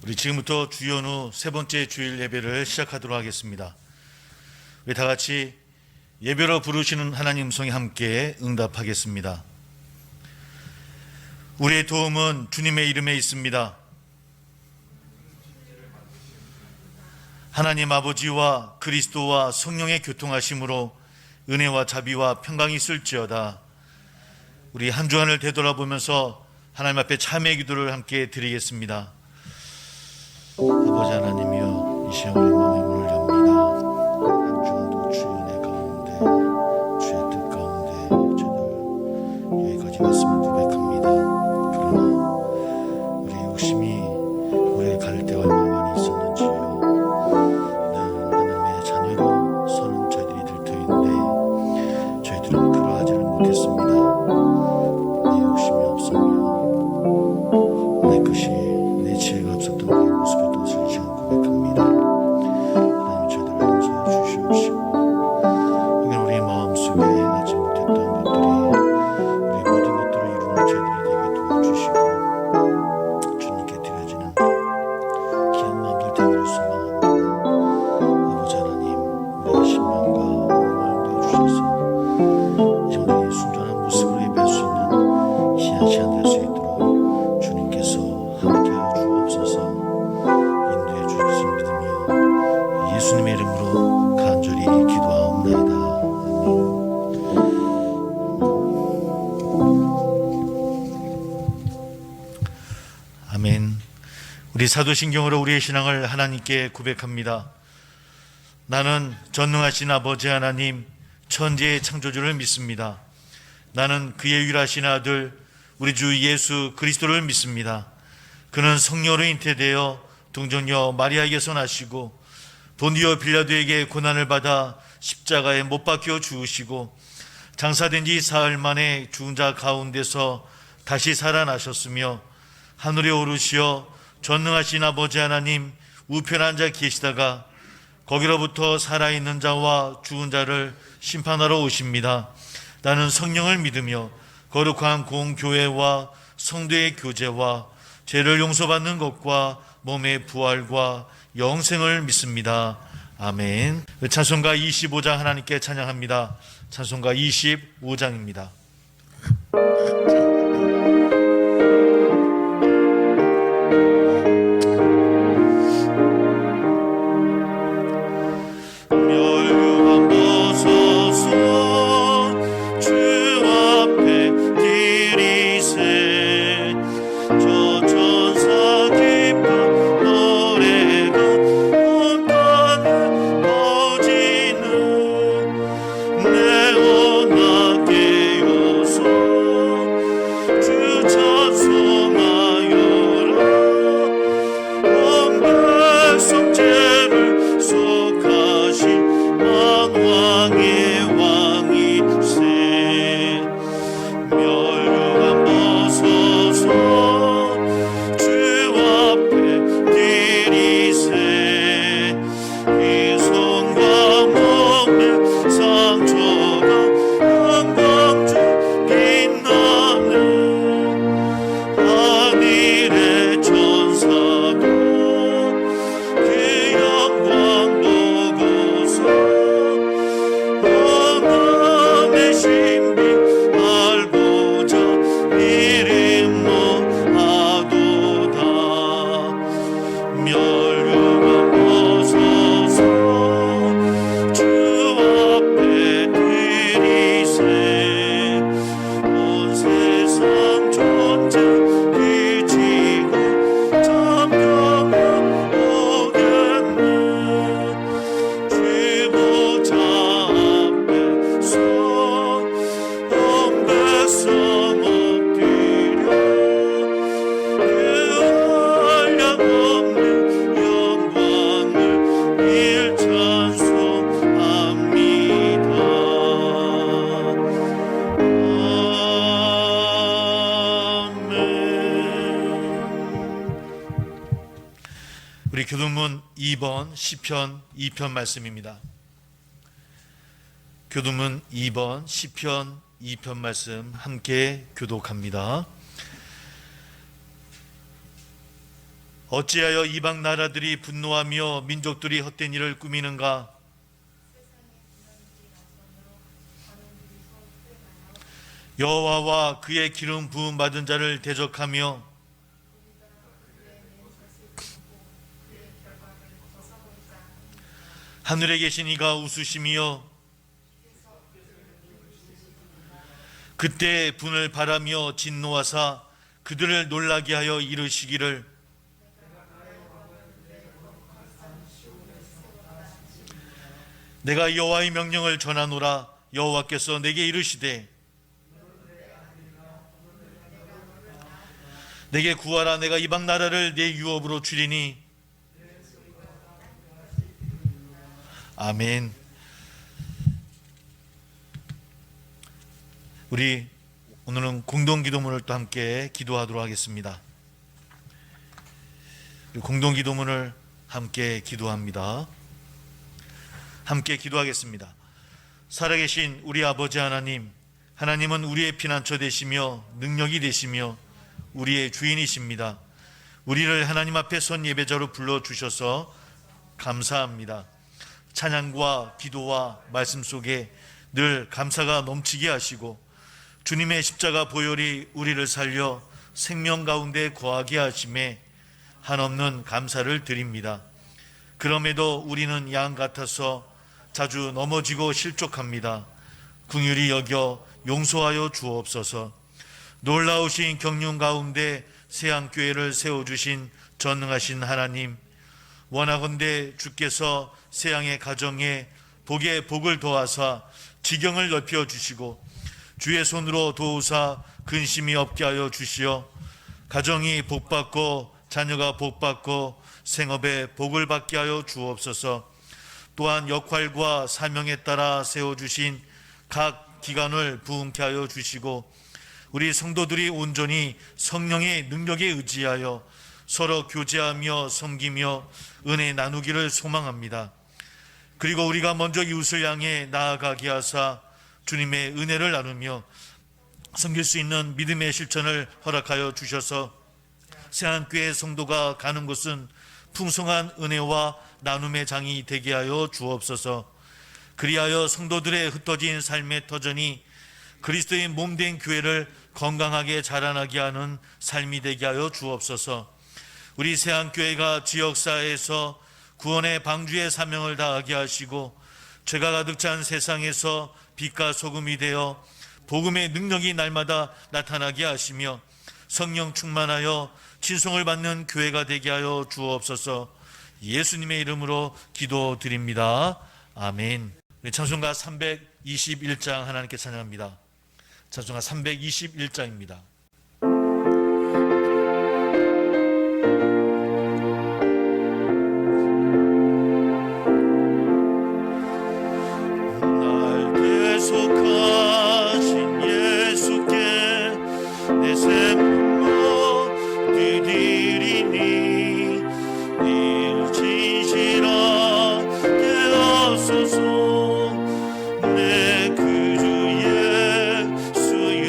우리 지금부터 주연후 세 번째 주일 예배를 시작하도록 하겠습니다. 우리 다 같이 예배로 부르시는 하나님 음성에 함께 응답하겠습니다. 우리의 도움은 주님의 이름에 있습니다. 하나님 아버지와 그리스도와 성령의 교통하심으로 은혜와 자비와 평강이 있을지어다. 우리 한 주간을 되돌아보면서 하나님 앞에 참회의 기도를 함께 드리겠습니다. 아버지 하나님이여, 이 시간 우리 마음의 문을 엽니다. 한 주간도 주의 은혜 가운데, 주의 뜻 가운데 저희들 여기까지 왔음을 고백합니다. 그러나 우리 욕심이 우리의 갈 때가 얼마나 많이 있었는지요. 하나님의 자녀로 서는 저희들이 될 터인데 저희들은 그러하지를 못했습니다. 내 욕심이 없으며 내 것이 내 지혜가 없었던 우리의 모습의 뜻을 지금 고백합니다. 하나님 저희들을 용서해 주시옵시고, 이건 우리의 마음속에 행하지 못했던 것들이 우리의 모든 것들을 이루는 저희들이 되게 도와주시고 주님께 드려지는 귀한 마음들 되기를 소망합니다. 아버지 하나님, 우리의 심령과 우리의 마음을 주셔서 이제 우리의 순전한 모습으로 예배할 수 있는 귀한 시간 될 수 있도록 주님께서 함께하여 주옵소서. 인도해 주실 믿으며 예수님의 이름으로 간절히 기도하옵나이다. 아멘. 우리 사도신경으로 우리의 신앙을 하나님께 고백합니다. 나는 전능하신 아버지 하나님, 천지의 창조주를 믿습니다. 나는 그의 유일하신 아들 우리 주 예수 그리스도를 믿습니다. 그는 성령으로 잉태되어 동정녀 마리아에게서 나시고 본디오 빌라도에게 고난을 받아 십자가에 못 박혀 죽으시고 장사된 지 사흘 만에 죽은 자 가운데서 다시 살아나셨으며 하늘에 오르시어 전능하신 아버지 하나님 우편에 앉아 계시다가 거기로부터 살아있는 자와 죽은 자를 심판하러 오십니다. 나는 성령을 믿으며 거룩한 공교회와 성도의 교제와 죄를 용서받는 것과 몸의 부활과 영생을 믿습니다. 아멘. 찬송가 25장 하나님께 찬양합니다. 찬송가 25장입니다. 우리 교도문 2번 시편 2편 말씀입니다. 교도문 2번 시편 2편 말씀 함께 교독합니다. 어찌하여 이방 나라들이 분노하며 민족들이 헛된 일을 꾸미는가? 여호와와 그의 기름 부음 받은 자를 대적하며 하늘에 계신 이가 웃으시며 그때 분을 바라며 진노하사 그들을 놀라게 하여 이르시기를 내가 여호와의 명령을 전하노라. 여호와께서 내게 이르시되 내게 구하라. 내가 이방 나라를 내 유업으로 주리니. 아멘. 우리 오늘은 공동기도문을 또 함께 기도하도록 하겠습니다. 공동기도문을 함께 기도합니다. 함께 기도하겠습니다. 살아계신 우리 아버지 하나님, 하나님은 우리의 피난처 되시며 능력이 되시며 우리의 주인이십니다. 우리를 하나님 앞에 선 예배자로 불러주셔서 감사합니다. 찬양과 기도와 말씀 속에 늘 감사가 넘치게 하시고 주님의 십자가 보혈이 우리를 살려 생명 가운데 거하게 하심에 한없는 감사를 드립니다. 그럼에도 우리는 양 같아서 자주 넘어지고 실족합니다. 긍휼히 여겨 용서하여 주옵소서. 놀라우신 경륜 가운데 세안교회를 세워주신 전능하신 하나님, 원하건대 주께서 세양의 가정에 복에 복을 더하사 지경을 넓혀 주시고 주의 손으로 도우사 근심이 없게 하여 주시어 가정이 복받고 자녀가 복받고 생업에 복을 받게 하여 주옵소서. 또한 역할과 사명에 따라 세워주신 각 기관을 부흥케 하여 주시고 우리 성도들이 온전히 성령의 능력에 의지하여 서로 교제하며 섬기며 은혜 나누기를 소망합니다. 그리고 우리가 먼저 이웃을 향해 나아가게 하사 주님의 은혜를 나누며 섬길 수 있는 믿음의 실천을 허락하여 주셔서 세안교회 성도가 가는 곳은 풍성한 은혜와 나눔의 장이 되게 하여 주옵소서. 그리하여 성도들의 흩어진 삶의 터전이 그리스도의 몸된 교회를 건강하게 자라나게 하는 삶이 되게 하여 주옵소서. 우리 세안교회가 지역사회에서 구원의 방주의 사명을 다하게 하시고 죄가 가득 찬 세상에서 빛과 소금이 되어 복음의 능력이 날마다 나타나게 하시며 성령 충만하여 친송을 받는 교회가 되게 하여 주옵소서. 예수님의 이름으로 기도드립니다. 아멘. 찬송가 321장 하나님께 찬양합니다. 찬송가 321장입니다. 날 대속하신 예수께 내 생명을 드리니 늘 진실하게 하소서. 내 구주 예수여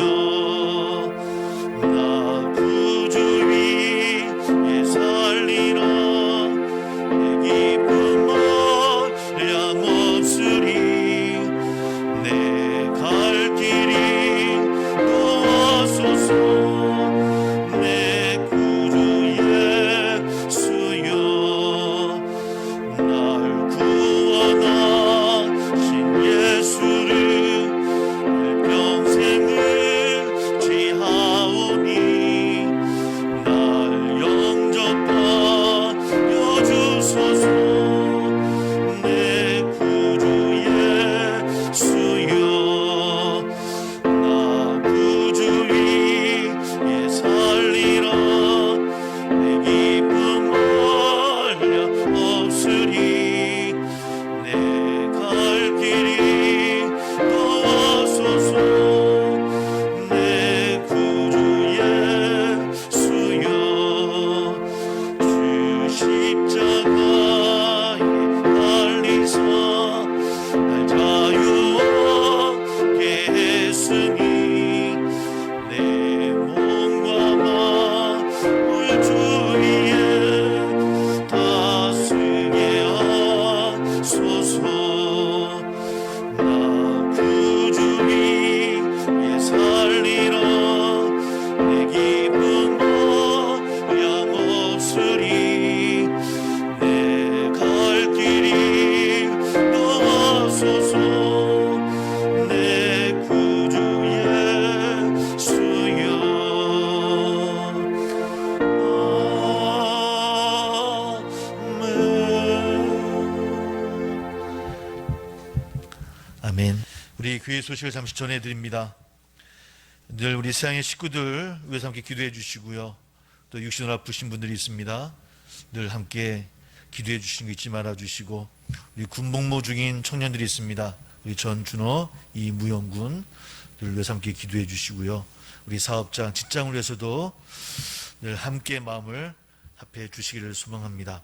소식을 잠시 전해드립니다. 늘 우리 세상의 식구들 위해서 함께 기도해 주시고요. 또 육신으로 아프신 분들이 있습니다. 늘 함께 기도해 주시는 거 잊지 말아 주시고, 우리 군복무 중인 청년들이 있습니다. 우리 전준호, 이무영군 늘 위해서 함께 기도해 주시고요. 우리 사업장, 직장을 위해서도 늘 함께 마음을 합해 주시기를 소망합니다.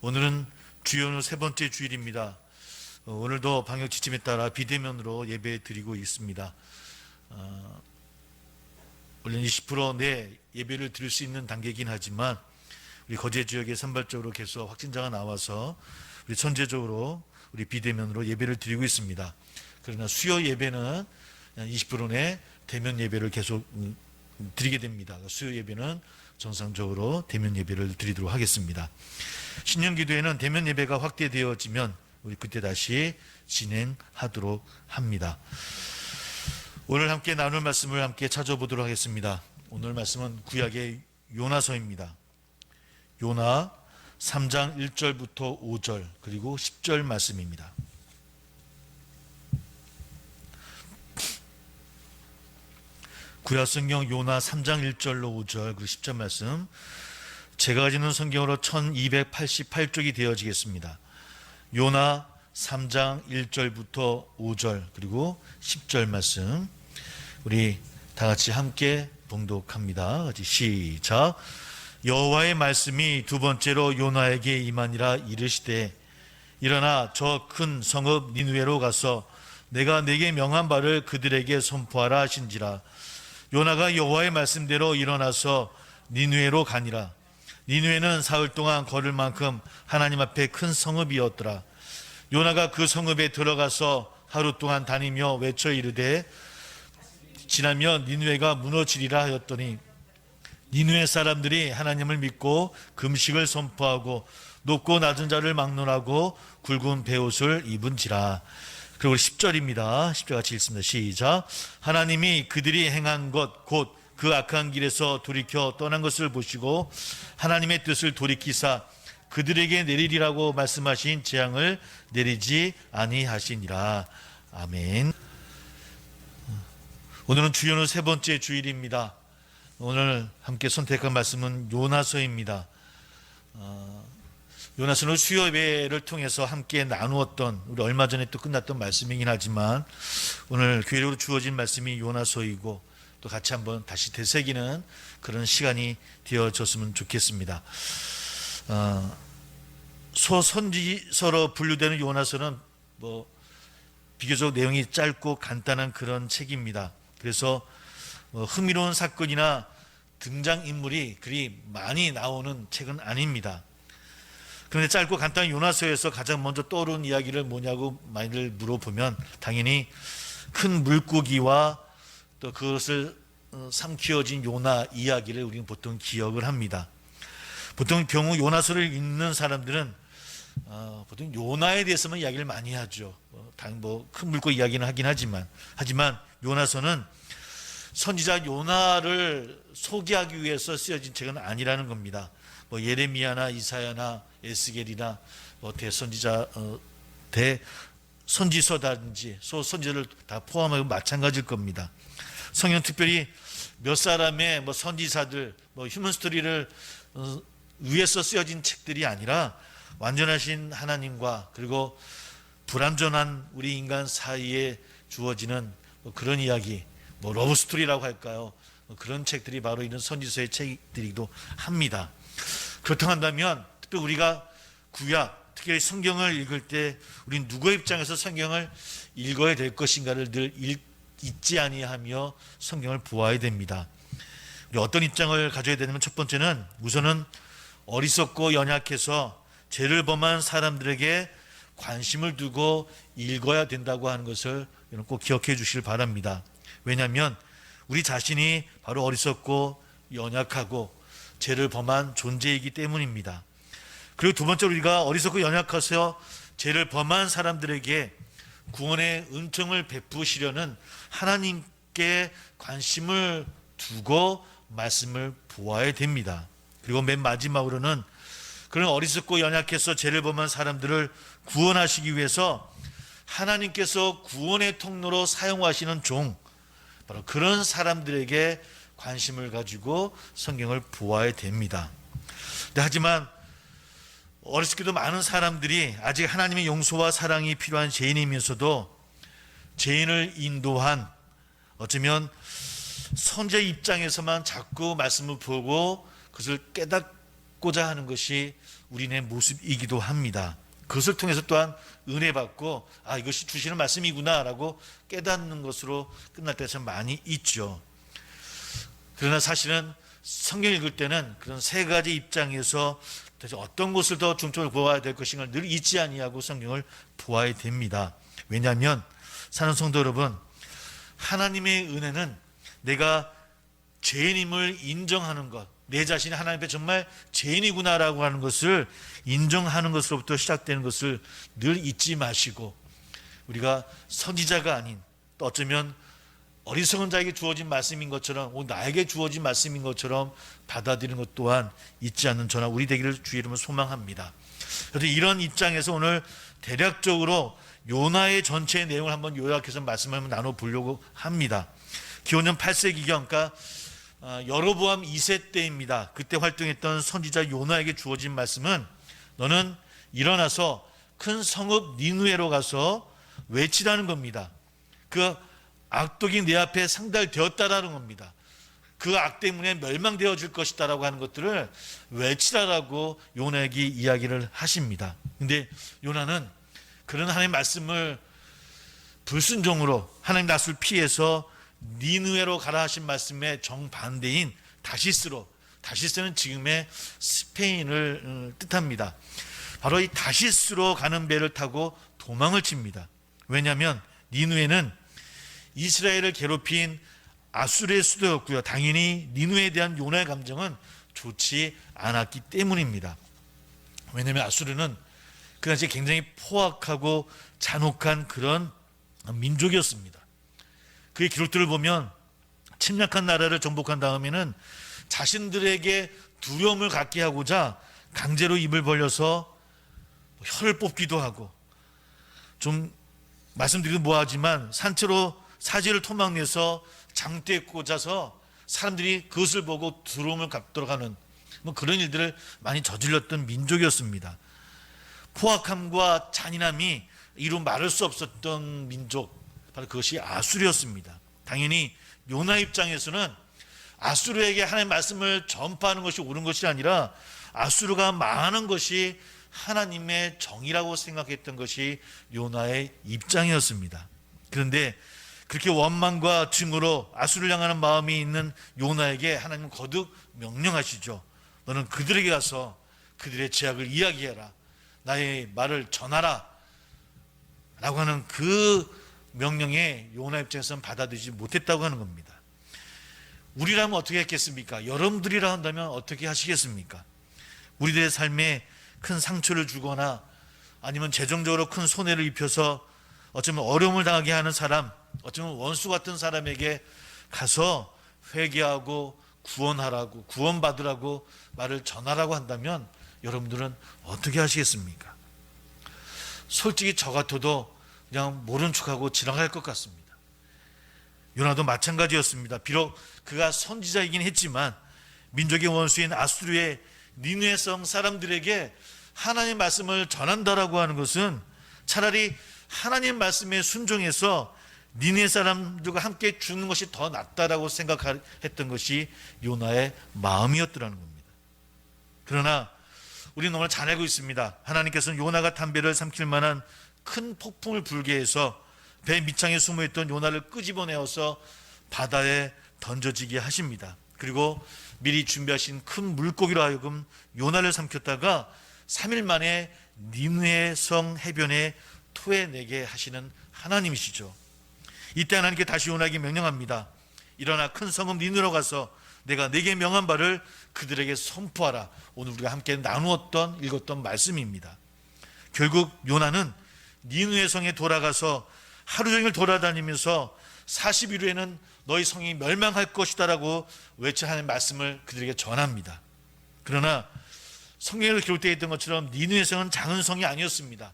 오늘은 주연후 세 번째 주일입니다. 오늘도 방역 지침에 따라 비대면으로 예배 드리고 있습니다. 원래 20% 내 예배를 드릴 수 있는 단계이긴 하지만 우리 거제 지역에 산발적으로 계속 확진자가 나와서 우리 선제적으로 우리 비대면으로 예배를 드리고 있습니다. 그러나 수요 예배는 20% 내 대면 예배를 계속 드리게 됩니다. 수요 예배는 정상적으로 대면 예배를 드리도록 하겠습니다. 신년기도회는 대면 예배가 확대되어지면 우리 그때 다시 진행하도록 합니다. 오늘 함께 나눌 말씀을 함께 찾아보도록 하겠습니다. 오늘 말씀은 구약의 요나서입니다. 요나 3장 1절부터 5절 그리고 10절 말씀입니다. 구약성경 요나 3장 1절로 5절 그리고 10절 말씀, 제가 가지는 성경으로 1288쪽이 되어지겠습니다. 요나 3장 1절부터 5절 그리고 10절 말씀 우리 다 같이 함께 봉독합니다. 같이 시작. 여호와의 말씀이 두 번째로 요나에게 임하니라. 이르시되 일어나 저 큰 성읍 니느웨로 가서 내가 내게 명한 바를 그들에게 선포하라 하신지라. 요나가 여호와의 말씀대로 일어나서 니느웨로 가니라. 니느웨는 사흘 동안 걸을 만큼 하나님 앞에 큰 성읍이었더라. 요나가 그 성읍에 들어가서 하루 동안 다니며 외쳐 이르되 지나면 니느웨가 무너지리라 하였더니 니느웨 사람들이 하나님을 믿고 금식을 선포하고 높고 낮은 자를 막론하고 굵은 베옷을 입은지라. 그리고 10절입니다. 10절 같이 읽습니다. 시작. 하나님이 그들이 행한 것 곧 그 악한 길에서 돌이켜 떠난 것을 보시고 하나님의 뜻을 돌이키사 그들에게 내리리라고 말씀하신 재앙을 내리지 아니하시니라. 아멘. 오늘은 주연후 세 번째 주일입니다. 오늘 함께 선택한 말씀은 요나서입니다. 요나서는 수요 예배를 통해서 함께 나누었던, 우리 얼마 전에 또 끝났던 말씀이긴 하지만 오늘 교회로 주어진 말씀이 요나서이고 또 같이 한번 다시 되새기는 그런 시간이 되어졌으면 좋겠습니다. 소선지서로 분류되는 요나서는 비교적 내용이 짧고 간단한 그런 책입니다. 그래서 흥미로운 사건이나 등장인물이 그리 많이 나오는 책은 아닙니다. 그런데 짧고 간단한 요나서에서 가장 먼저 떠오르는 이야기를 뭐냐고 많이들 물어보면 당연히 큰 물고기와 또 그것을 삼키어진 요나 이야기를 우리는 보통 기억을 합니다. 보통 경우 요나서를 읽는 사람들은 보통 요나에 대해서만 이야기를 많이 하죠. 큰 물고기 이야기는 하긴 하지만 요나서는 선지자 요나를 소개하기 위해서 쓰여진 책은 아니라는 겁니다. 예레미야나 이사야나 에스겔이나 대선지서든지 소선지서를 다 포함하고 마찬가지일 겁니다. 성경 특별히 몇 사람의 선지자들, 휴먼 스토리를 위해서 쓰여진 책들이 아니라 완전하신 하나님과 그리고 불완전한 우리 인간 사이에 주어지는 그런 이야기, 러브 스토리라고 할까요? 그런 책들이 바로 이런 선지서의 책들이기도 합니다. 그렇다고 한다면 특히 우리가 구약, 특히 성경을 읽을 때 우리는 누구의 입장에서 성경을 읽어야 될 것인가를 늘 잊지 아니하며 성경을 보아야 됩니다. 우리 어떤 입장을 가져야 되냐면 첫 번째는 우선은 어리석고 연약해서 죄를 범한 사람들에게 관심을 두고 읽어야 된다고 하는 것을 꼭 기억해 주시길 바랍니다. 왜냐하면 우리 자신이 바로 어리석고 연약하고 죄를 범한 존재이기 때문입니다. 그리고 두 번째로 우리가 어리석고 연약해서 죄를 범한 사람들에게 구원의 은총을 베푸시려는 하나님께 관심을 두고 말씀을 보아야 됩니다. 그리고 맨 마지막으로는 그런 어리석고 연약해서 죄를 범한 사람들을 구원하시기 위해서 하나님께서 구원의 통로로 사용하시는 종, 바로 그런 사람들에게 관심을 가지고 성경을 보아야 됩니다. 하지만 어렸을 때도 많은 사람들이 아직 하나님의 용서와 사랑이 필요한 죄인이면서도 죄인을 인도한, 어쩌면 선제 입장에서만 자꾸 말씀을 보고 그것을 깨닫고자 하는 것이 우리네 모습이기도 합니다. 그것을 통해서 또한 은혜 받고 이것이 주시는 말씀이구나 라고 깨닫는 것으로 끝날 때가 참 많이 있죠. 그러나 사실은 성경 읽을 때는 그런 세 가지 입장에서 어떤 것을 더 중점을 보아야 될 것인가를 늘 잊지 아니하고 성경을 보아야 됩니다. 왜냐하면 사는 성도 여러분, 하나님의 은혜는 내가 죄인임을 인정하는 것, 내 자신이 하나님 앞에 정말 죄인이구나라고 하는 것을 인정하는 것으로부터 시작되는 것을 늘 잊지 마시고, 우리가 선지자가 아닌, 또 어쩌면 어리석은 자에게 주어진 말씀인 것처럼 나에게 주어진 말씀인 것처럼 받아들이는 것 또한 잊지 않는 저나 우리 되기를 주의 이름으로 소망합니다. 그래서 이런 입장에서 오늘 대략적으로 요나의 전체의 내용을 한번 요약해서 말씀을 한번 나눠보려고 합니다. 기원전 8세기경, 그러니까 여로보암 2세 때입니다. 그때 활동했던 선지자 요나에게 주어진 말씀은 너는 일어나서 큰 성읍 니느웨로 가서 외치라는 겁니다. 그 악독이 내 앞에 상달되었다라는 겁니다. 그 악 때문에 멸망되어질 것이다라고 하는 것들을 외치라라고 요나에게 이야기를 하십니다. 근데 요나는 그런 하나님의 말씀을 불순종으로 하나님 낯을 피해서 니느웨로 가라 하신 말씀의 정반대인 다시스로, 다시스는 지금의 스페인을 뜻합니다. 바로 이 다시스로 가는 배를 타고 도망을 칩니다. 왜냐하면 니느웨는 이스라엘을 괴롭힌 아수르의 수도였고요. 당연히 니느웨에 대한 요나의 감정은 좋지 않았기 때문입니다. 왜냐하면 아수르는 그 당시에 굉장히 포악하고 잔혹한 그런 민족이었습니다. 그의 기록들을 보면 침략한 나라를 정복한 다음에는 자신들에게 두려움을 갖게 하고자 강제로 입을 벌려서 혀를 뽑기도 하고, 좀 말씀드리기 뭐하지만 산채로 사지를 토막내서 장대에 꽂아서 사람들이 그것을 보고 두려움을 갖도록 하는 그런 일들을 많이 저질렀던 민족이었습니다. 포악함과 잔인함이 이루 말할 수 없었던 민족, 바로 그것이 아수르였습니다. 당연히 요나 입장에서는 아수르에게 하나님의 말씀을 전파하는 것이 옳은 것이 아니라 아수르가 망하는 것이 하나님의 정의라고 생각했던 것이 요나의 입장이었습니다. 그런데 그렇게 원망과 증오로 아수르를 향하는 마음이 있는 요나에게 하나님은 거듭 명령하시죠. 너는 그들에게 가서 그들의 죄악을 이야기해라, 나의 말을 전하라 라고 하는 그 명령에 요나 입장에서는 받아들이지 못했다고 하는 겁니다. 우리라면 어떻게 했겠습니까? 여러분들이라 한다면 어떻게 하시겠습니까? 우리들의 삶에 큰 상처를 주거나 아니면 재정적으로 큰 손해를 입혀서 어쩌면 어려움을 당하게 하는 사람, 어쩌면 원수 같은 사람에게 가서 회개하고 구원하라고, 구원받으라고 말을 전하라고 한다면 여러분들은 어떻게 하시겠습니까? 솔직히 저 같아도 그냥 모른 척하고 지나갈 것 같습니다. 요나도 마찬가지였습니다. 비록 그가 선지자이긴 했지만 민족의 원수인 아수르의 니느웨 성 사람들에게 하나님의 말씀을 전한다라고 하는 것은 차라리 하나님 말씀에 순종해서 니느웨 사람들과 함께 죽는 것이 더 낫다라고 생각했던 것이 요나의 마음이었더라는 겁니다. 그러나 우리는 너무나 잘 알고 있습니다. 하나님께서는 요나가 탄 배를 삼킬 만한 큰 폭풍을 불게 해서 배 밑창에 숨어있던 요나를 끄집어내어서 바다에 던져지게 하십니다. 그리고 미리 준비하신 큰 물고기로 하여금 요나를 삼켰다가 3일 만에 니느웨 성 해변에 토해내게 하시는 하나님이시죠. 이때 하나님께 다시 요나에게 명령합니다. 일어나 큰 성읍 니느웨로 가서 내가 네게 명한 바를 그들에게 선포하라. 오늘 우리가 함께 나누었던 읽었던 말씀입니다. 결국 요나는 니느웨 성에 돌아가서 하루 종일 돌아다니면서 40일 후에는 너희 성이 멸망할 것이다 라고 외쳐 하는 말씀을 그들에게 전합니다. 그러나 성경에 기록되어 있던 것처럼 니느웨 성은 작은 성이 아니었습니다.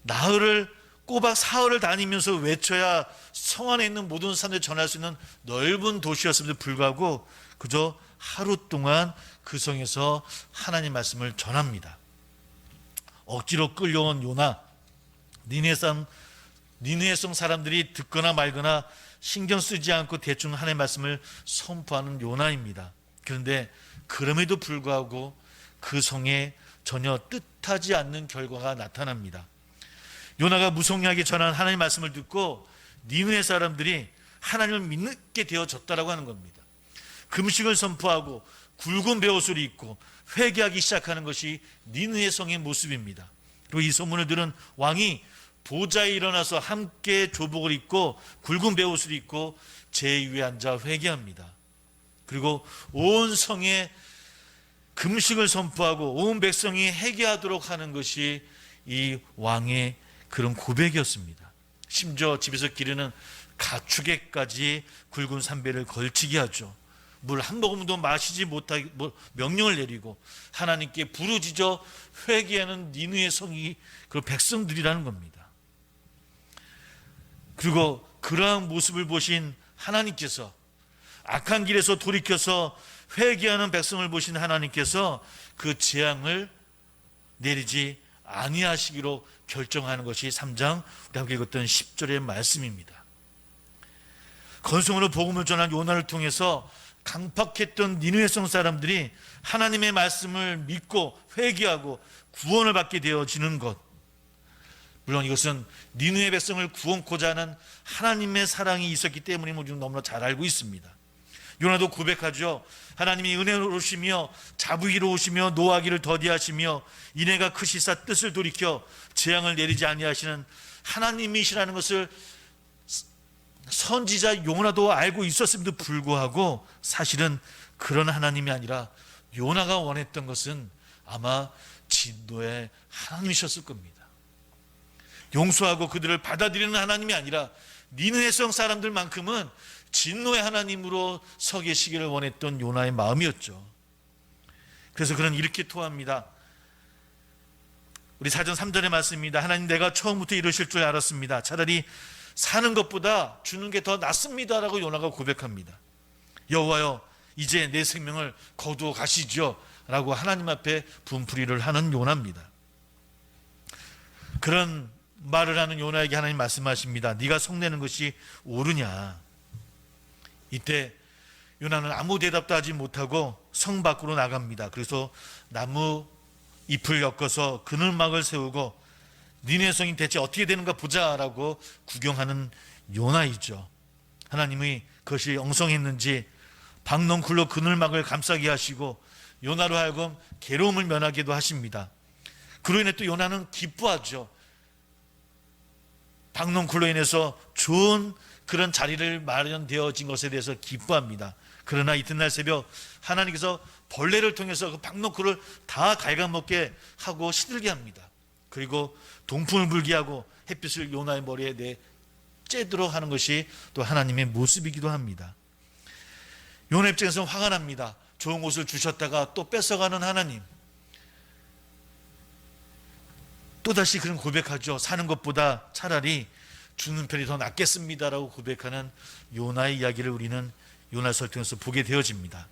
나흘을 꼬박 사흘을 다니면서 외쳐야 성 안에 있는 모든 사람들이 전할 수 있는 넓은 도시였음에도 불구하고 그저 하루 동안 그 성에서 하나님 말씀을 전합니다. 억지로 끌려온 요나, 니느웨 성 사람들이 듣거나 말거나 신경 쓰지 않고 대충 하나님의 말씀을 선포하는 요나입니다. 그런데 그럼에도 불구하고 그 성에 전혀 뜻하지 않는 결과가 나타납니다. 요나가 무성하게 전한 하나님의 말씀을 듣고 니느웨 사람들이 하나님을 믿게 되어졌다라고 하는 겁니다. 금식을 선포하고 굵은 베옷을 입고 회개하기 시작하는 것이 니느웨 성의 모습입니다. 그리고 이 소문을 들은 왕이 보좌에 일어나서 함께 조복을 입고 굵은 베옷을 입고 제위에 앉아 회개합니다. 그리고 온 성에 금식을 선포하고 온 백성이 회개하도록 하는 것이 이 왕의 그런 고백이었습니다. 심지어 집에서 기르는 가축에까지 굵은 삼배를 걸치게 하죠. 물 한 모금도 마시지 못하게 명령을 내리고 하나님께 부르짖어 회개하는 니느웨 성이 그 백성들이라는 겁니다. 그리고 그러한 모습을 보신 하나님께서, 악한 길에서 돌이켜서 회개하는 백성을 보신 하나님께서 그 재앙을 내리지 아니하시기로 결정하는 것이 3장 우리 함께 읽었던 10절의 말씀입니다. 건성으로 복음을 전한 요나를 통해서 강팍했던 니느웨 성 사람들이 하나님의 말씀을 믿고 회개하고 구원을 받게 되어지는 것, 물론 이것은 니느웨 백성을 구원코자 하는 하나님의 사랑이 있었기 때문임을 너무나 잘 알고 있습니다. 요나도 고백하죠. 하나님이 은혜로우시며 자부이로우시며 노하기를 더디하시며 인애가 크시사 뜻을 돌이켜 재앙을 내리지 아니하시는 하나님이시라는 것을 선지자 요나도 알고 있었음에도 불구하고 사실은 그런 하나님이 아니라 요나가 원했던 것은 아마 진노의 하나님이셨을 겁니다. 용서하고 그들을 받아들이는 하나님이 아니라 니느웨 성 사람들만큼은 진노의 하나님으로 서 계시기를 원했던 요나의 마음이었죠. 그래서 그는 이렇게 토합니다. 우리 사전 3절의 말씀입니다. 하나님, 내가 처음부터 이러실 줄 알았습니다. 차라리 사는 것보다 주는 게 더 낫습니다라고 요나가 고백합니다. 여호와여, 이제 내 생명을 거두어 가시죠 라고 하나님 앞에 분풀이를 하는 요나입니다. 그런 말을 하는 요나에게 하나님 말씀하십니다. 네가 성내는 것이 옳으냐. 이때 요나는 아무 대답도 하지 못하고 성 밖으로 나갑니다. 그래서 나무 잎을 엮어서 그늘막을 세우고 니느웨 성이 대체 어떻게 되는가 보자라고 구경하는 요나이죠. 하나님이 그것이 엉성했는지 박넝쿨로 그늘막을 감싸게 하시고 요나로 하여금 괴로움을 면하기도 하십니다. 그로 인해 또 요나는 기뻐하죠. 박넝쿨로 인해서 좋은 그런 자리를 마련되어진 것에 대해서 기뻐합니다. 그러나 이튿날 새벽 하나님께서 벌레를 통해서 그 박넝쿨을 다 갉아먹게 하고 시들게 합니다. 그리고 동풍을 불게 하고 햇빛을 요나의 머리에 쬐도록 하는 것이 또 하나님의 모습이기도 합니다. 요나 입장에서는 화가 납니다. 좋은 것을 주셨다가 또 뺏어가는 하나님. 또다시 그런 고백하죠. 사는 것보다 차라리 주는 편이 더 낫겠습니다라고 고백하는 요나의 이야기를 우리는 요나서를 통해서 보게 되어집니다.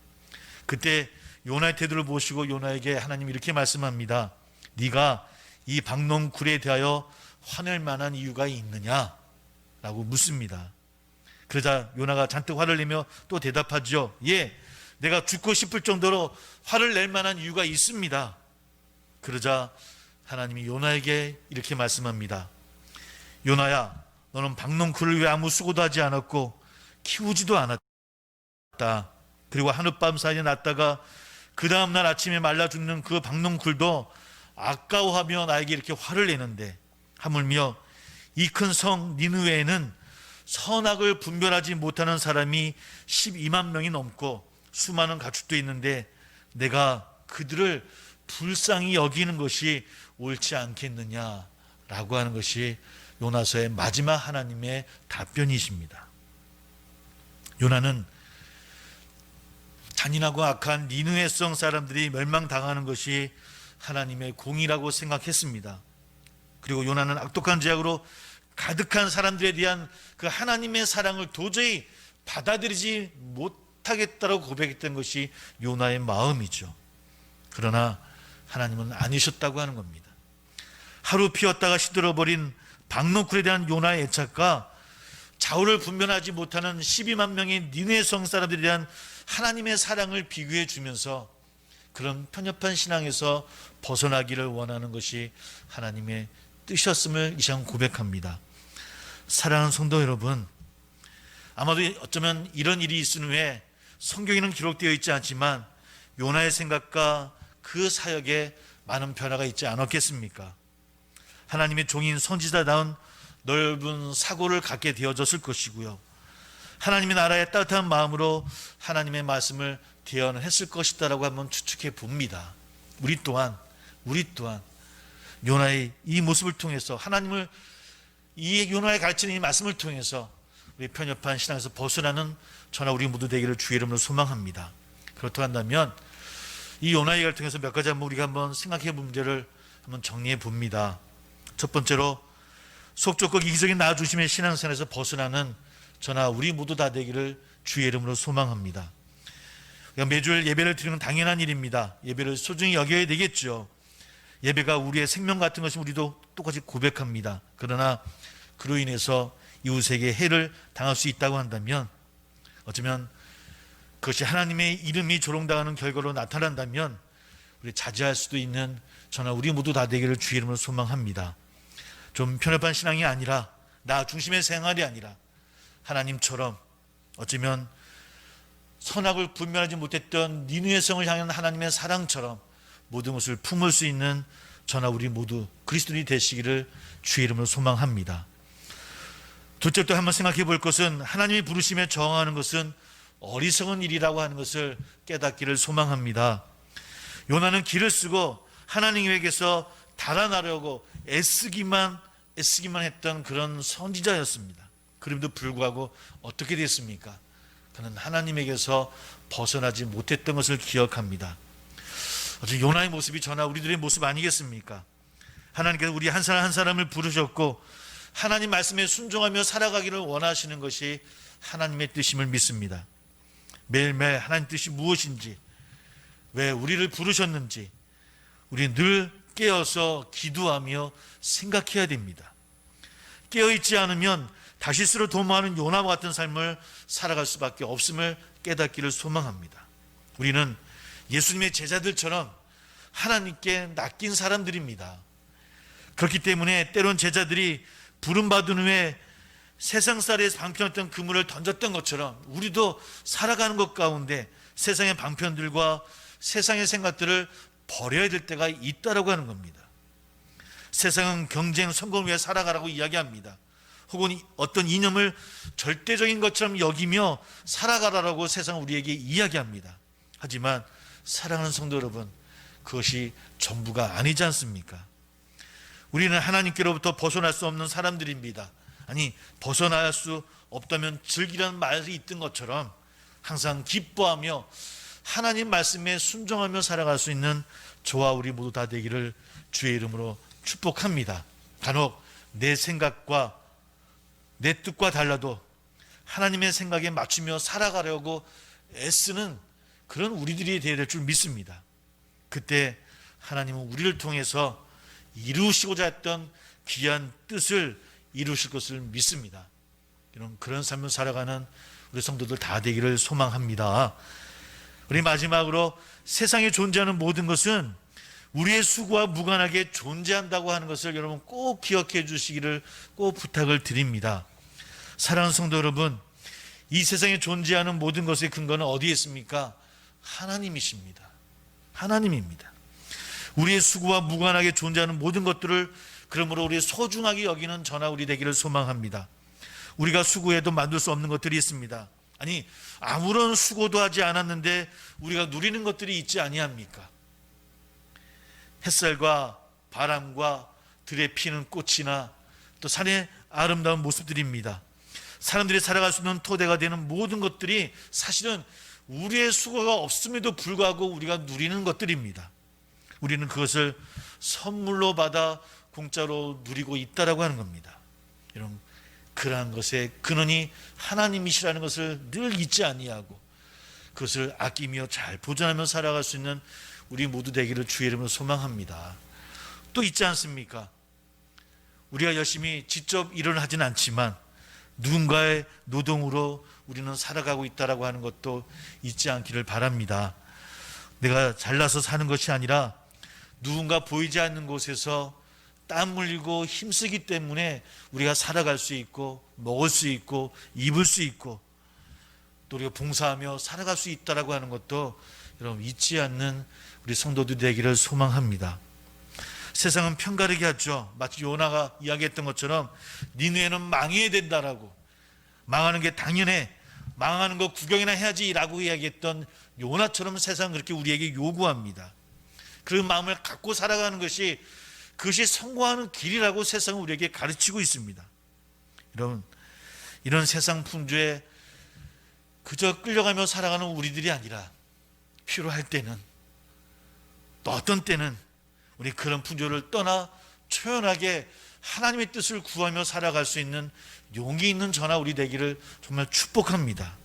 그때 요나의 태도를 보시고 요나에게 하나님이 이렇게 말씀합니다. 네가 이 박넝쿨에 대하여 화낼 만한 이유가 있느냐? 라고 묻습니다. 그러자 요나가 잔뜩 화를 내며 또 대답하죠. 예, 내가 죽고 싶을 정도로 화를 낼 만한 이유가 있습니다. 그러자 하나님이 요나에게 이렇게 말씀합니다. 요나야, 너는 박넝쿨을 왜 아무 수고도 하지 않았고 키우지도 않았다. 그리고 하룻밤 사이에 났다가 그 다음날 아침에 말라 죽는 그 박넝쿨도 아까워하며 나에게 이렇게 화를 내는데, 하물며 이 큰 성 니느웨에는 선악을 분별하지 못하는 사람이 12만 명이 넘고 수많은 가축도 있는데 내가 그들을 불쌍히 여기는 것이 옳지 않겠느냐라고 하는 것이 요나서의 마지막 하나님의 답변이십니다. 요나는 잔인하고 악한 니느웨 성 사람들이 멸망당하는 것이 하나님의 공의라고 생각했습니다. 그리고 요나는 악독한 죄악으로 가득한 사람들에 대한 그 하나님의 사랑을 도저히 받아들이지 못하겠다고 고백했던 것이 요나의 마음이죠. 그러나 하나님은 아니셨다고 하는 겁니다. 하루 피었다가 시들어버린 박노쿨에 대한 요나의 애착과 좌우를 분별하지 못하는 12만 명의 니느웨 성 사람들에 대한 하나님의 사랑을 비교해 주면서 그런 편협한 신앙에서 벗어나기를 원하는 것이 하나님의 뜻이었음을 이 시간 고백합니다. 사랑하는 성도 여러분, 아마도 어쩌면 이런 일이 있은 후에 성경에는 기록되어 있지 않지만 요나의 생각과 그 사역에 많은 변화가 있지 않았겠습니까? 하나님의 종인 선지자다운 넓은 사고를 갖게 되어졌을 것이고요. 하나님의 나라의 따뜻한 마음으로 하나님의 말씀을 대언했을 것이다라고 한번 추측해 봅니다. 우리 또한 요나의 이 모습을 통해서 하나님을 이 요나의 가르치는 이 말씀을 통해서 우리 편협한 신앙에서 벗어나는 저나 우리 모두 되기를 주의 이름으로 소망합니다. 그렇다고 한다면 이 요나의 얘기를 통해서 몇 가지 한번 우리가 한번 생각해 본 문제를 한번 정리해 봅니다. 첫 번째로 속 좁고 이기적인 나 중심의 신앙생활에서 벗어나는 저나 우리 모두 다 되기를 주의 이름으로 소망합니다. 매주일 예배를 드리는 당연한 일입니다. 예배를 소중히 여겨야 되겠죠. 예배가 우리의 생명 같은 것이 우리도 똑같이 고백합니다. 그러나 그로 인해서 이웃에게 해를 당할 수 있다고 한다면, 어쩌면 그것이 하나님의 이름이 조롱당하는 결과로 나타난다면 우리 자제할 수도 있는 저나 우리 모두 다 되기를 주의 이름으로 소망합니다. 좀 편협한 신앙이 아니라, 나 중심의 생활이 아니라 하나님처럼 어쩌면 선악을 분별하지 못했던 니느웨 성을 향한 하나님의 사랑처럼 모든 것을 품을 수 있는 저나 우리 모두 그리스도인이 되시기를 주의 이름으로 소망합니다. 둘째로 한번 생각해 볼 것은, 하나님의 부르심에 저항하는 것은 어리석은 일이라고 하는 것을 깨닫기를 소망합니다. 요나는 길을 쓰고 하나님에게서 달아나려고 애쓰기만 했던 그런 선지자였습니다. 그럼에도 불구하고 어떻게 됐습니까? 그는 하나님에게서 벗어나지 못했던 것을 기억합니다. 어쨌든 요나의 모습이 저나 우리들의 모습 아니겠습니까? 하나님께서 우리 한 사람 한 사람을 부르셨고 하나님 말씀에 순종하며 살아가기를 원하시는 것이 하나님의 뜻임을 믿습니다. 매일매일 하나님 뜻이 무엇인지, 왜 우리를 부르셨는지 우리 늘 깨어서 기도하며 생각해야 됩니다. 깨어있지 않으면 다시스로 도모하는 요나와 같은 삶을 살아갈 수밖에 없음을 깨닫기를 소망합니다. 우리는 예수님의 제자들처럼 하나님께 낚인 사람들입니다. 그렇기 때문에 때론 제자들이 부름받은 후에 세상살이에서 방편했던 그물을 던졌던 것처럼 우리도 살아가는 것 가운데 세상의 방편들과 세상의 생각들을 버려야 될 때가 있다라고 하는 겁니다. 세상은 경쟁, 성공을 위해 살아가라고 이야기합니다. 혹은 어떤 이념을 절대적인 것처럼 여기며 살아가라라고 세상은 우리에게 이야기합니다. 하지만 사랑하는 성도 여러분, 그것이 전부가 아니지 않습니까? 우리는 하나님께로부터 벗어날 수 없는 사람들입니다. 아니, 벗어날 수 없다면 즐기라는 말이 있던 것처럼 항상 기뻐하며 하나님 말씀에 순종하며 살아갈 수 있는 저와 우리 모두 다 되기를 주의 이름으로 축복합니다. 간혹 내 생각과 내 뜻과 달라도 하나님의 생각에 맞추며 살아가려고 애쓰는 그런 우리들이 되어야 될 줄 믿습니다. 그때 하나님은 우리를 통해서 이루시고자 했던 귀한 뜻을 이루실 것을 믿습니다. 그런 삶을 살아가는 우리 성도들 다 되기를 소망합니다. 우리 마지막으로 세상에 존재하는 모든 것은 우리의 수고와 무관하게 존재한다고 하는 것을 여러분 꼭 기억해 주시기를 꼭 부탁을 드립니다. 사랑하는 성도 여러분, 이 세상에 존재하는 모든 것의 근거는 어디에 있습니까? 하나님이십니다. 하나님입니다. 우리의 수고와 무관하게 존재하는 모든 것들을 그러므로 우리 소중하게 여기는 저나 우리 되기를 소망합니다. 우리가 수고해도 만들 수 없는 것들이 있습니다. 아니, 아무런 수고도 하지 않았는데 우리가 누리는 것들이 있지 아니합니까? 햇살과 바람과 들에 피는 꽃이나 또 산의 아름다운 모습들입니다. 사람들이 살아갈 수 있는 토대가 되는 모든 것들이 사실은 우리의 수고가 없음에도 불구하고 우리가 누리는 것들입니다. 우리는 그것을 선물로 받아 공짜로 누리고 있다라고 하는 겁니다. 여러분, 그러한 것의 근원이 하나님이시라는 것을 늘 잊지 아니하고 그것을 아끼며 잘 보존하며 살아갈 수 있는 우리 모두 되기를 주의 이름으로 소망합니다. 또 있지 않습니까? 우리가 열심히 직접 일을 하진 않지만 누군가의 노동으로 우리는 살아가고 있다라고 하는 것도 잊지 않기를 바랍니다. 내가 잘나서 사는 것이 아니라 누군가 보이지 않는 곳에서 땀 흘리고 힘쓰기 때문에 우리가 살아갈 수 있고 먹을 수 있고 입을 수 있고 또 우리가 봉사하며 살아갈 수 있다라고 하는 것도 여러분 잊지 않는 우리 성도들 되기를 소망합니다. 세상은 편가르게 하죠. 마치 요나가 이야기했던 것처럼 니느웨는 망해야 된다라고, 망하는 게 당연해, 망하는 거 구경이나 해야지라고 이야기했던 요나처럼 세상은 그렇게 우리에게 요구합니다. 그 마음을 갖고 살아가는 것이 그것이 성공하는 길이라고 세상은 우리에게 가르치고 있습니다. 여러분, 이런 세상 풍조에 그저 끌려가며 살아가는 우리들이 아니라 필요할 때는, 또 어떤 때는 우리 그런 풍조를 떠나 초연하게 하나님의 뜻을 구하며 살아갈 수 있는 용기 있는 저나 우리 되기를 정말 축복합니다.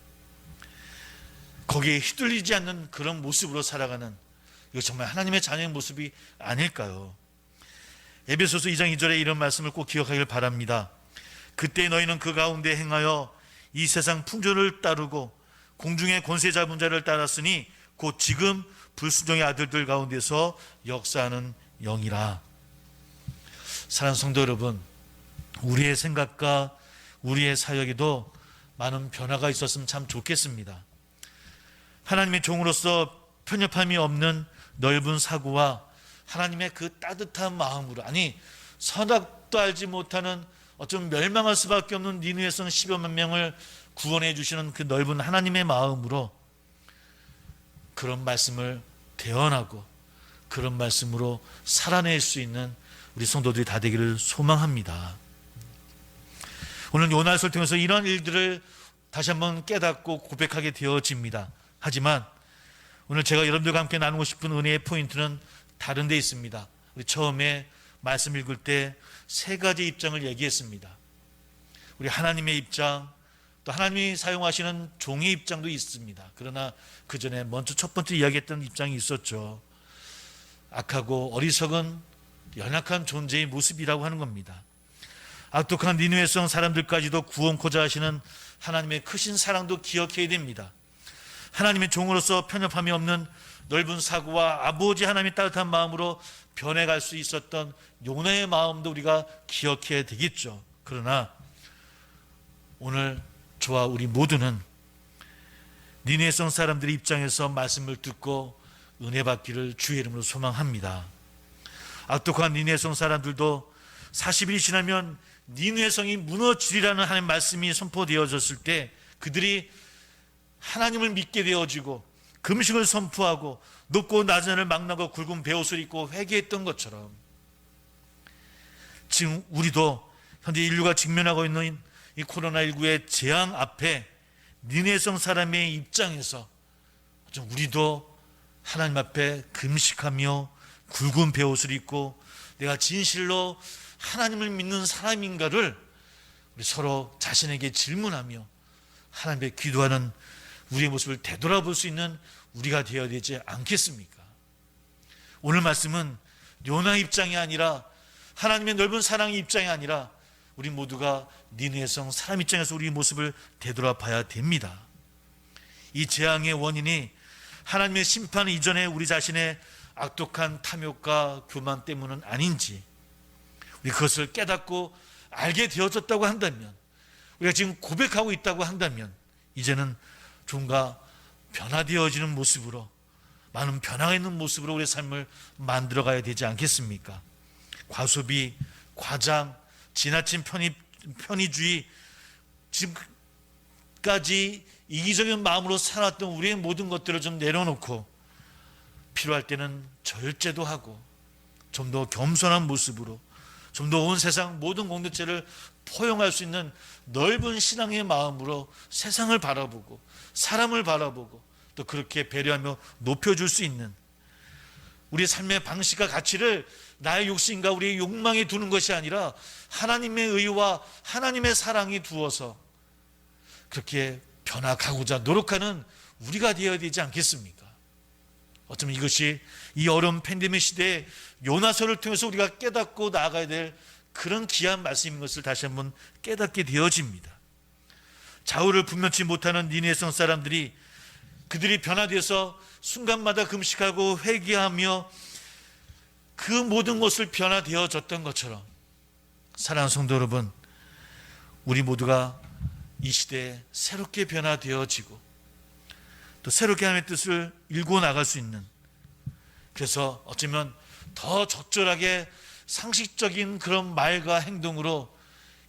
거기에 휘둘리지 않는 그런 모습으로 살아가는, 이거 정말 하나님의 자녀의 모습이 아닐까요? 에베소서 2장 2절에 이런 말씀을 꼭 기억하길 바랍니다. 그때 너희는 그 가운데 행하여 이 세상 풍조를 따르고 공중의 권세 잡은 자를 따랐으니 곧 지금 불순종의 아들들 가운데서 역사하는 영이라. 사랑하는 성도 여러분, 우리의 생각과 우리의 사역에도 많은 변화가 있었으면 참 좋겠습니다. 하나님의 종으로서 편협함이 없는 넓은 사고와 하나님의 그 따뜻한 마음으로, 아니 선악도 알지 못하는 어쩜 멸망할 수밖에 없는 니느웨성 10여만 명을 구원해 주시는 그 넓은 하나님의 마음으로 그런 말씀을 대언하고 그런 말씀으로 살아낼 수 있는 우리 성도들이 다 되기를 소망합니다. 오늘 요나서를 통해서 이런 일들을 다시 한번 깨닫고 고백하게 되어집니다. 하지만 오늘 제가 여러분들과 함께 나누고 싶은 은혜의 포인트는 다른 데 있습니다. 우리 처음에 말씀 읽을 때 세 가지 입장을 얘기했습니다. 우리 하나님의 입장, 또 하나님이 사용하시는 종의 입장도 있습니다. 그러나 그 전에 먼저 첫 번째 이야기했던 입장이 있었죠. 악하고 어리석은 연약한 존재의 모습이라고 하는 겁니다. 악독한 니느웨성 사람들까지도 구원코자 하시는 하나님의 크신 사랑도 기억해야 됩니다. 하나님의 종으로서 편협함이 없는 넓은 사고와 아버지 하나님의 따뜻한 마음으로 변해갈 수 있었던 요나의 마음도 우리가 기억해야 되겠죠. 그러나 오늘 저와 우리 모두는 니느웨성 사람들의 입장에서 말씀을 듣고 은혜 받기를 주의 이름으로 소망합니다. 악독한 니느웨성 사람들도 40일이 지나면 니느웨성이 무너지리라는 하나님의 말씀이 선포되어졌을 때 그들이 하나님을 믿게 되어지고 금식을 선포하고 높고 낮은 하늘을 망라고 굵은 베옷을 입고 회개했던 것처럼 지금 우리도 현재 인류가 직면하고 있는 이 코로나19의 재앙 앞에 니느웨성 사람의 입장에서 우리도 하나님 앞에 금식하며 굵은 베옷을 입고 내가 진실로 하나님을 믿는 사람인가를 우리 서로 자신에게 질문하며 하나님께 기도하는 우리의 모습을 되돌아볼 수 있는 우리가 되어야 되지 않겠습니까? 오늘 말씀은 요나 입장이 아니라 하나님의 넓은 사랑의 입장이 아니라 우리 모두가 니느웨성 사람 입장에서 우리 모습을 되돌아봐야 됩니다. 이 재앙의 원인이 하나님의 심판 이전에 우리 자신의 악독한 탐욕과 교만 때문은 아닌지 우리 그것을 깨닫고 알게 되어졌다고 한다면, 우리가 지금 고백하고 있다고 한다면 이제는 좀가 변화되어지는 모습으로, 많은 변화가 있는 모습으로 우리의 삶을 만들어가야 되지 않겠습니까? 과소비, 과장, 지나친 편의주의, 지금까지 이기적인 마음으로 살았던 우리의 모든 것들을 좀 내려놓고 필요할 때는 절제도 하고 좀 더 겸손한 모습으로 좀 더 온 세상 모든 공동체를 포용할 수 있는 넓은 신앙의 마음으로 세상을 바라보고 사람을 바라보고 또 그렇게 배려하며 높여줄 수 있는 우리 삶의 방식과 가치를 나의 욕심과 우리의 욕망에 두는 것이 아니라 하나님의 의와 하나님의 사랑이 두어서 그렇게 변화가고자 노력하는 우리가 되어야 되지 않겠습니까? 어쩌면 이것이 이 어려운 팬데믹 시대에 요나서를 통해서 우리가 깨닫고 나아가야 될 그런 귀한 말씀인 것을 다시 한번 깨닫게 되어집니다. 좌우를 분명치 못하는 니느웨 성 사람들이 그들이 변화되어서 순간마다 금식하고 회개하며 그 모든 것을 변화되어졌던 것처럼 사랑하는 성도 여러분, 우리 모두가 이 시대에 새롭게 변화되어지고 또 새롭게 하나님의 뜻을 일구어 나갈 수 있는, 그래서 어쩌면 더 적절하게 상식적인 그런 말과 행동으로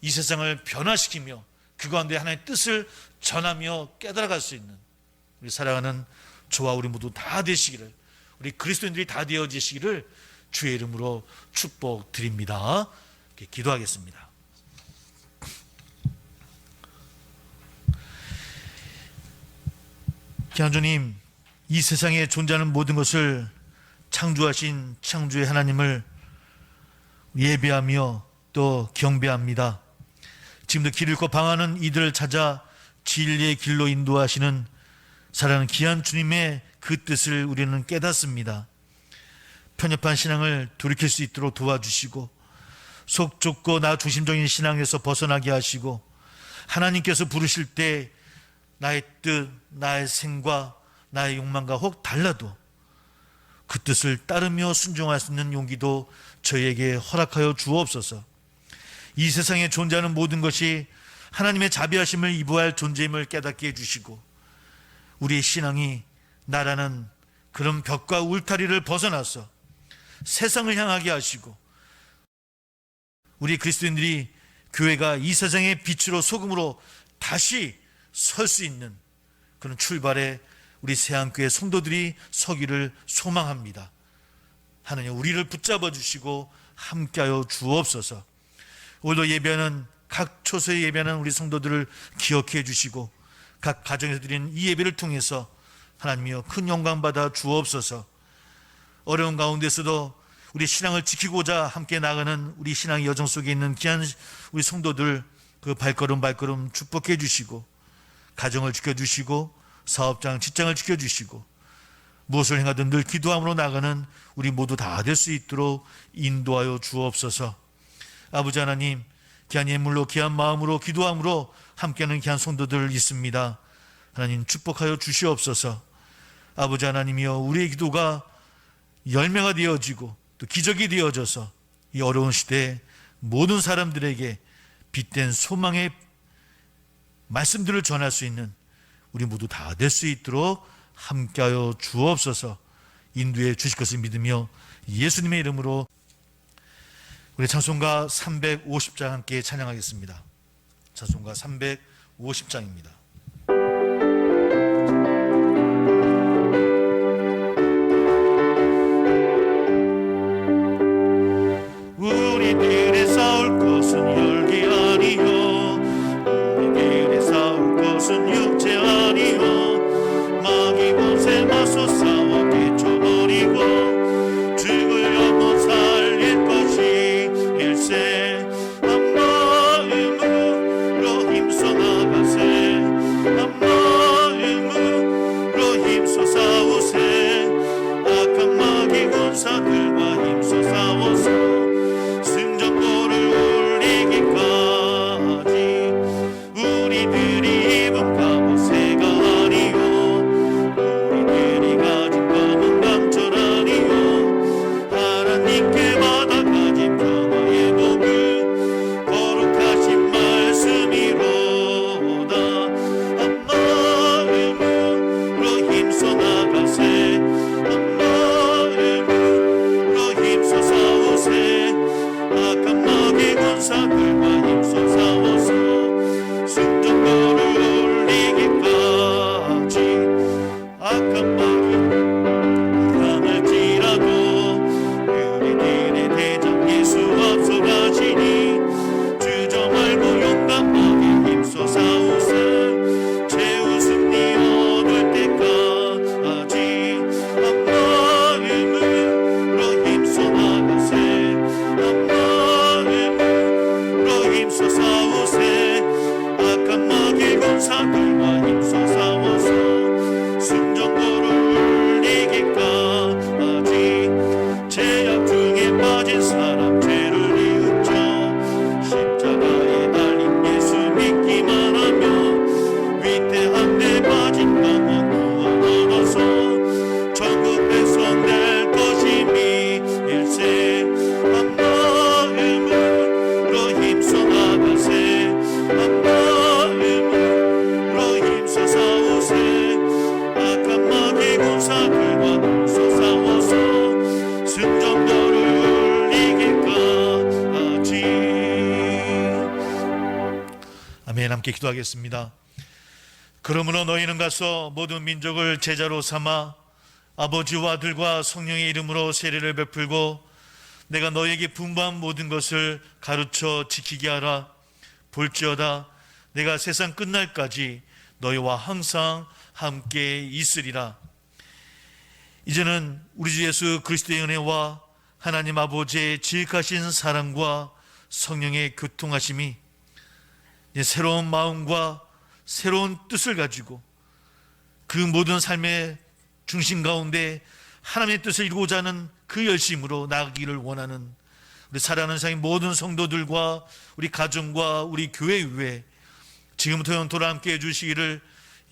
이 세상을 변화시키며 그 가운데 하나님의 뜻을 전하며 깨달아갈 수 있는 우리 사랑하는 저와 우리 모두 다 되시기를, 우리 그리스도인들이 다 되어지시기를 주의 이름으로 축복드립니다. 기도하겠습니다. 귀한 주님, 이 세상에 존재하는 모든 것을 창조하신 창조의 하나님을 예배하며 또 경배합니다. 지금도 길 잃고 방황하는 이들을 찾아 진리의 길로 인도하시는 사랑하는 귀한 주님의 그 뜻을 우리는 깨닫습니다. 편협한 신앙을 돌이킬 수 있도록 도와주시고 속 좁고 나 중심적인 신앙에서 벗어나게 하시고 하나님께서 부르실 때 나의 뜻, 나의 생과 나의 욕망과 혹 달라도 그 뜻을 따르며 순종할 수 있는 용기도 저희에게 허락하여 주옵소서. 이 세상에 존재하는 모든 것이 하나님의 자비하심을 이부할 존재임을 깨닫게 해주시고 우리의 신앙이 나라는 그런 벽과 울타리를 벗어나서 세상을 향하게 하시고 우리 그리스도인들이 교회가 이 세상의 빛으로 소금으로 다시 설 수 있는 그런 출발에 우리 새한교회 성도들이 서기를 소망합니다. 하나님, 우리를 붙잡아 주시고 함께하여 주옵소서. 오늘도 예배하는 각 초소에 예배하는 우리 성도들을 기억해 주시고 각 가정에서 드리는 이 예배를 통해서 하나님이여 큰 영광 받아 주옵소서. 어려운 가운데서도 우리 신앙을 지키고자 함께 나가는 우리 신앙의 여정 속에 있는 귀한 우리 성도들 그 발걸음 축복해 주시고 가정을 지켜주시고 사업장, 직장을 지켜주시고 무엇을 행하든 늘 기도함으로 나가는 우리 모두 다 될 수 있도록 인도하여 주옵소서. 아버지 하나님, 귀한 예물로 귀한 마음으로 기도함으로 함께하는 귀한 성도들 있습니다. 하나님 축복하여 주시옵소서. 아버지 하나님이여, 우리의 기도가 열매가 되어지고 또 기적이 되어져서 이 어려운 시대에 모든 사람들에게 빛된 소망의 말씀들을 전할 수 있는 우리 모두 다 될 수 있도록 함께하여 주옵소서. 인도해 주실 것을 믿으며 예수님의 이름으로 우리 찬송가 350장 함께 찬양하겠습니다. 찬송가 350장입니다. 우리들의 싸울 것은 혈기 아니요, 우리들의 싸울 것은 육체 아니요, 마귀 권세 맞서 싸워 깨쳐버리고 죽으려 못 살릴 것이 일세 한 마음으로 힘써 나가세. 함께 기도하겠습니다. 그러므로 너희는 가서 모든 민족을 제자로 삼아 아버지와 아들과 성령의 이름으로 세례를 베풀고 내가 너희에게 분부한 모든 것을 가르쳐 지키게 하라. 볼지어다 내가 세상 끝날까지 너희와 항상 함께 있으리라. 이제는 우리 주 예수 그리스도의 은혜와 하나님 아버지의 지극하신 사랑과 성령의 교통하심이 새로운 마음과 새로운 뜻을 가지고 그 모든 삶의 중심 가운데 하나님의 뜻을 이루고자 하는 그 열심으로 나아가기를 원하는 우리 사랑하는 세상의 모든 성도들과 우리 가정과 우리 교회 위에 지금부터 영토로 함께 해주시기를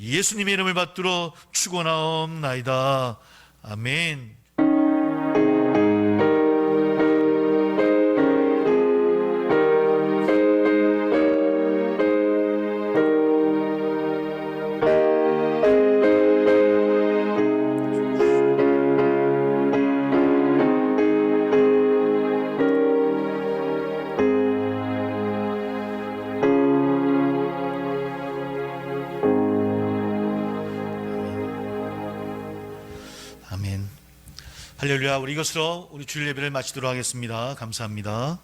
예수님의 이름을 받들어 축원하옵나이다. 아멘. 아멘. 할렐루야. 우리 이것으로 우리 주일 예배를 마치도록 하겠습니다. 감사합니다.